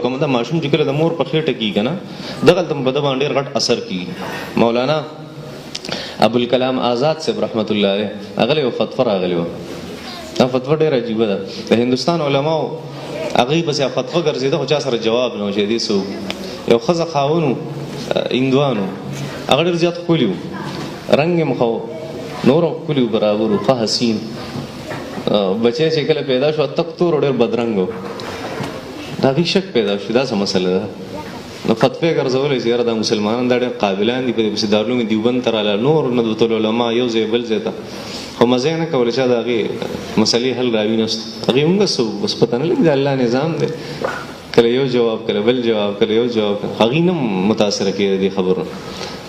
کوم دا ماشوم چې کله د مور په خېټه کې کنه دغه تم په د باندې غټ اثر کی. مولانا ابوالکلام آزاد صاحب رحمت الله علیه هغه یو فتوا راغلی و. دا فتوا ډېره عجیبه ده. د هندستان علماو هغه بس فتوا ګرځیده خو چا سره جواب نه و چې دې سو یو ښځه خاونو هندوانو هغه ډېر زیات ښکلي و، رنګ یې مخ نور هم ښکلي و برابر و، ښه حسین. بچی چې کله پیدا شو تک تور ډېر بدرنګ و. د هغې شک پیدا شو دا څه مسله ده. نو فتوی ګرځولی چې یاره دا مسلمانان دا ډېر قابلان دي په دې پسې دارالعلوم دیوبند ته راله نور ندوة العلما یو ځای بل ځای ته خو مزه یې نه کوله چا د هغې مسلې حل راوینسته. هغې مونږ څه بس پته نه لګي د الله نظام دی، کله یو جواب کله بل جواب کله یو جواب. هغې نه متاثره کېده دې خبرو.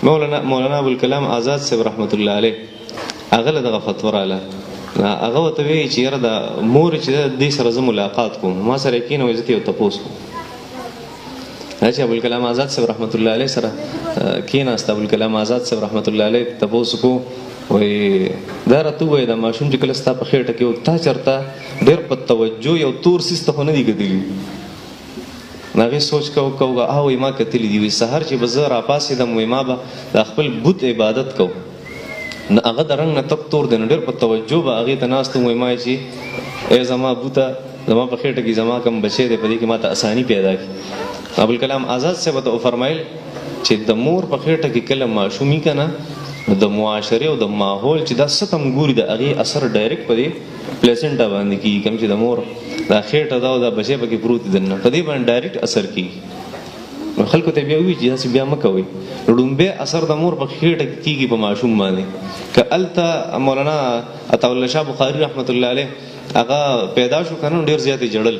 مولانا ابوالکلام آزاد صاحب رحمت الله علیه هغه له دغه فتوا راله. هغه ورته وایي چې یاره د مور چې دې سره زه ملاقات کوم ما سره یې کېنوئ زه ته یو تپوس کوم. چې ابوالکلام آزاد صاحب رحمت الله علیه سره کېناست. ابوالکلام آزاد صاحب رحمت الله علیه تپوس کو وایي دا راته ووایه دا ماشوم چې کله ستا په خېټه کې و تا چېرته ډېر په توجه یو تور سیز ته خو نه دي کتلي؟ هغې سوچ کو وایي ما کتلي دي. وایي سهار چې به زه راپاڅېدم وایي ما به د خپل بت عبادت کو هغه د رنګ نه تک تور دی نو ډېر په توجه به هغې ته ناست وم. وایي ما چې ای زما بوته زما په خېټه کې زما کوم بچی دی په دې کې ما ته اساني پیدا کړي. ابوالکلام آزاد صاحب ته وفرمایل چې د مور په خېټه کې کله ماشومي که نه د معاشرې او د ماحول چې دا څه تم ګوري د هغې اثر ډایرکټ په دې پلیسنټه باندې کېږي. کوم چې د مور دا خېټه ده او دا بچی پکې پروت دی دننه په دې باندې ډایرکټ اثر کېږي. خلکو ته بیا وایي چې داسې بیا مه کوئ. لومبی اثر د مور په خېټه کې کېږي په ماشوم باندې. که هلته مولانا عطاالله شاه بخاري رحمت الله علیه هغه پیدا شو که نه ډېر زیات یې جړل.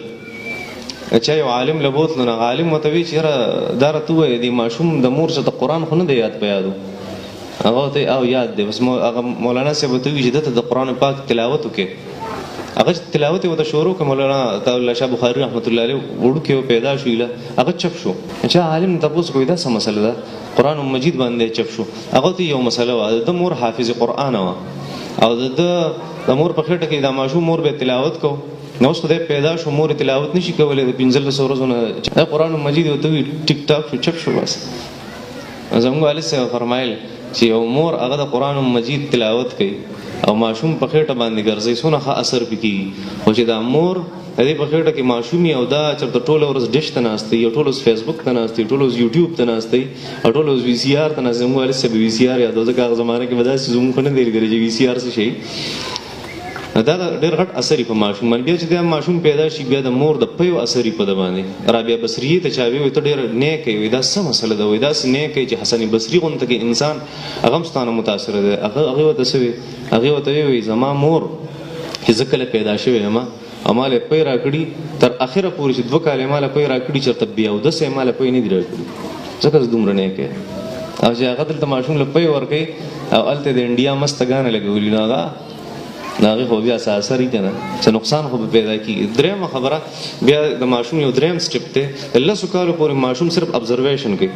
چا یو عالم له بوتلو نه عالم ورته وایي چې یاره دا راته ووایه دې ماشوم د مور څخه قرآن خو نه دی یاد په یادو؟ هغه ورته او یاد دی. بس هغه مولانا صاحب ورته وایي چې دته د قرآن پاک تلاوت وکړې. هغه تلاوت یې ورته شروع کړه. مولانا عطاالله شاه بخاري رحمت الله علیه وړوکی پیدا شو ایله هغه چپ شو. چا عالم تپوس کوي دا څه مسله ده؟ قرآن مجید باندې چپ شو. هغه ته یو مسله وه د مور حافظ قرآن وه او د مور په خېټه کې دا ماشوم مور به تلاوت کو. نو اوس خدای پیدا شو مور تلاوت نشي کولی د 1500 ورځو نه قرآن مجید ورته وایي ټیک ټاک شو چپ شو. بس زموږ والد صاحب فرمایل چې یو مور هغه د قرآن مجید تلاوت کوي او ماشوم په خېټه باندې ګرځي څونه ښه اثر پې کېږي. خو چې دا مور د دې په خېټه کې ماشوم او دا چېرته ټوله ورځ ډش ته ناست دی، ټوله ورځ فیسبوک ته ناست دی، ټوله ورځ یوټیوب ته ناست دی او ټوله ورځ وي سي آر ته ناست دی. زموږ والد صاحب وي سي آر یادوه ځکه هغه زمانه کې به داسې زموږ خو نه دی لیدلی چې وي سي آر څه شی. دا ډېر غټ اثر یې په ماشوم باندې. بیا چې دا ماشوم پیدا شي بیا د مور د پیو اثر یې په ده باندې. رابعه بصریې ته چا وایي ته ډېر نیک یې. وایي دا څه مسله ده؟ وایي داسې نیک یې چې حسن بصري غونته کې انسان هغه هم ستانه متاثره دی. هغې ورته څه وایي؟ هغې ورته وایي زما مور چې زه کله پیدا شوی یم او ما له پی راکړي تر اخره پورې چې 2 کاله ما له پی راکړي چېرته بې اودسه یې ما له پی نه دي راکړي ځکه زه دومره نیک یم. او چې هغه دلته ماشوم له پی ورکوي او هلته د انډیا مسته ګانې لګولي نو هغې خو بیا څه اثر یي که نه څه نقصان خو به پیدا کېږي. درېیمه خبره بیا د ماشوم یو درېیم سټپ دی د 10 کالو پورې ماشوم صرف ابزرویشن کوي.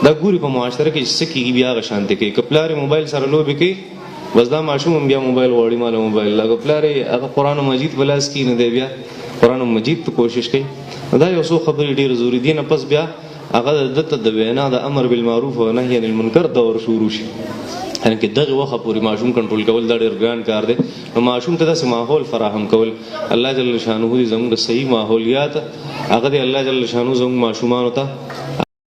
دا ګوري په معاشره کې چې څه کېږي بیا هغه شانتې کوي. که پلار یې موبایل سره لوبې کوي بس دا ماشوم هم بیا موبایل غواړي ما له موبایل. که پلار یې هغه قرآن مجید په لاس کې نه دی بیا قرآن مجید ته کوشش کوي. دا یو څو خبرې ډېرې ضروري دي. نه پس بیا هغه دته د وینا د امر بالمعروف او نهي عن المنکر دور شروع شي. یعنې که دغې وخت پورې ماشوم کنټرول کول دا ډېر ګران کار دی. نو ماشوم ته داسې ماحول فراهم کول الله جل شانه دې زموږ صحیح ماحولیات هغه دې الله جل شانه زموږ ماشومانو ته